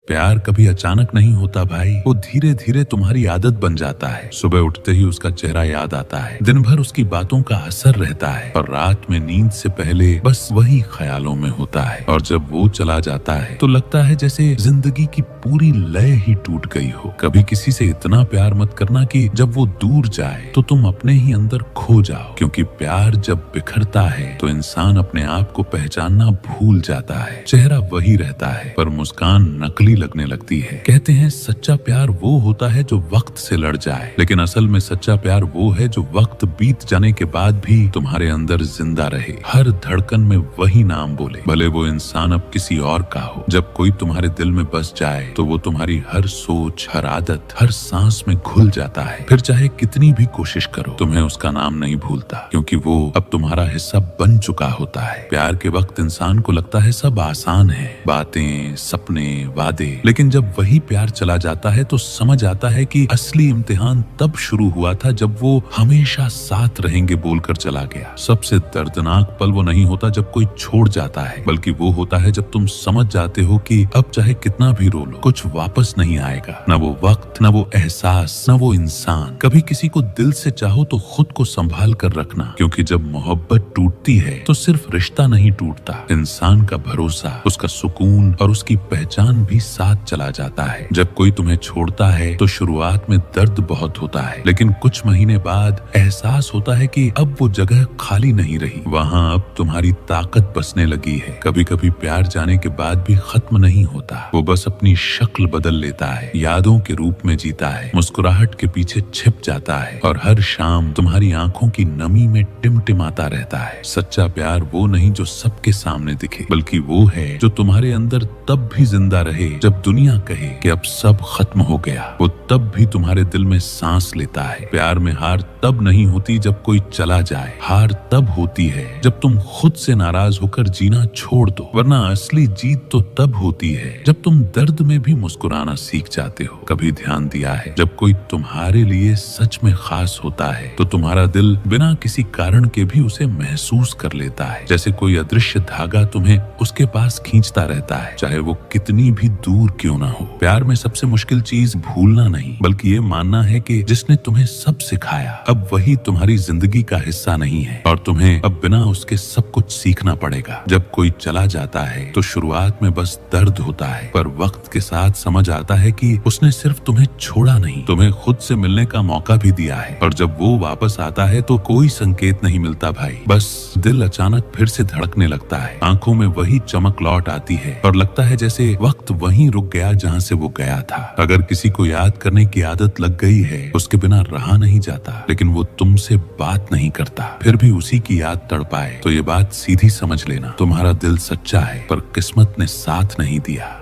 प्यार कभी अचानक नहीं होता भाई, वो धीरे धीरे तुम्हारी आदत बन जाता है। सुबह उठते ही उसका चेहरा याद आता है, दिन भर उसकी बातों का असर रहता है और रात में नींद से पहले बस वही ख्यालों में होता है। और जब वो चला जाता है तो लगता है जैसे जिंदगी की पूरी लय ही टूट गई हो। कभी किसी से इतना प्यार मत करना कि जब वो दूर जाए तो तुम अपने ही अंदर खो जाओ, क्योंकि प्यार जब बिखरता है तो इंसान अपने आप को पहचानना भूल जाता है। चेहरा वही रहता है पर मुस्कान नकली लगने लगती है। कहते हैं सच्चा प्यार वो होता है जो वक्त से लड़ जाए, लेकिन असल में सच्चा प्यार वो है जो वक्त बीत जाने के बाद भी तुम्हारे अंदर जिंदा रहे, हर धड़कन में वही नाम बोले, भले वो इंसान अब किसी और का हो। जब कोई तुम्हारे दिल में बस जाए तो वो तुम्हारी हर सोच, हर आदत, हर सांस में घुल जाता है। फिर चाहे कितनी भी कोशिश करो तुम्हें उसका नाम नहीं भूलता, क्योंकि वो अब तुम्हारा हिस्सा बन चुका होता है। प्यार के वक्त इंसान को लगता है सब आसान है, बातें, सपने, वादे, लेकिन जब वही प्यार चला जाता है तो समझ आता है कि असली इम्तिहान तब शुरू हुआ था जब वो हमेशा साथ रहेंगे बोलकर चला गया। सबसे दर्दनाक पल वो नहीं होता जब कोई छोड़ जाता है, बल्कि वो होता है जब तुम समझ जाते हो कि अब चाहे कितना भी रो लो कुछ वापस नहीं आएगा। न वो वक्त, न वो एहसास, न वो इंसान। कभी किसी को दिल से चाहो तो खुद को संभाल कर रखना, क्योंकि जब मोहब्बत टूटती है तो सिर्फ रिश्ता नहीं टूटता, इंसान का भरोसा, उसका सुकून और उसकी पहचान भी साथ चला जाता है। जब कोई तुम्हें छोड़ता है तो शुरुआत में दर्द बहुत होता है, लेकिन कुछ महीने बाद एहसास होता है कि अब वो जगह खाली नहीं रही, वहाँ अब तुम्हारी ताकत बसने लगी है। कभी कभी प्यार जाने के बाद भी खत्म नहीं होता, वो बस अपनी शक्ल बदल लेता है, यादों के रूप में जीता है, मुस्कुराहट के पीछे छिप जाता है और हर शाम तुम्हारी आंखों की नमी में टिमटिमाता रहता है। सच्चा प्यार वो नहीं जो सबके सामने दिखे, बल्कि वो है जो तुम्हारे अंदर तब भी जिंदा रहे जब दुनिया कहे कि अब सब खत्म हो गया। वो तब भी तुम्हारे दिल में सांस लेता है। प्यार में हार तब नहीं होती जब कोई चला जाए, हार तब होती है जब तुम खुद से नाराज होकर जीना छोड़ दो, वरना असली जीत तो तब होती है जब तुम दर्द में भी मुस्कुराना सीख जाते हो। कभी ध्यान दिया है जब कोई तुम्हारे लिए सच में खास होता है तो तुम्हारा दिल बिना किसी कारण के भी उसे महसूस कर लेता है, जैसे कोई अदृश्य धागा तुम्हें उसके पास खींचता रहता है, चाहे वो कितनी भी दूर क्यों ना हो। प्यार में सबसे मुश्किल चीज भूलना नहीं, बल्कि ये मानना है कि जिसने तुम्हें सब सिखाया अब वही तुम्हारी जिंदगी का हिस्सा नहीं है और तुम्हें अब बिना उसके सब कुछ सीखना पड़ेगा। जब कोई चला जाता है तो शुरुआत में बस दर्द होता है, पर वक्त के साथ समझ आता है कि उसने सिर्फ तुम्हें छोड़ा नहीं, तुम्हें खुद से मिलने का मौका भी दिया है। और जब वो वापस आता है तो कोई संकेत नहीं मिलता भाई, बस दिल अचानक फिर से धड़कने लगता है, आंखों में वही चमक लौट आती है और लगता है जैसे वक्त वहीं रुक गया जहाँ से वो गया था। अगर किसी को याद करने की आदत लग गई है, उसके बिना रहा नहीं जाता, लेकिन वो तुमसे बात नहीं करता, फिर भी उसी की याद तड़पाए, तो ये बात सीधी समझ लेना, तुम्हारा दिल सच्चा है पर किस्मत ने साथ नहीं दिया।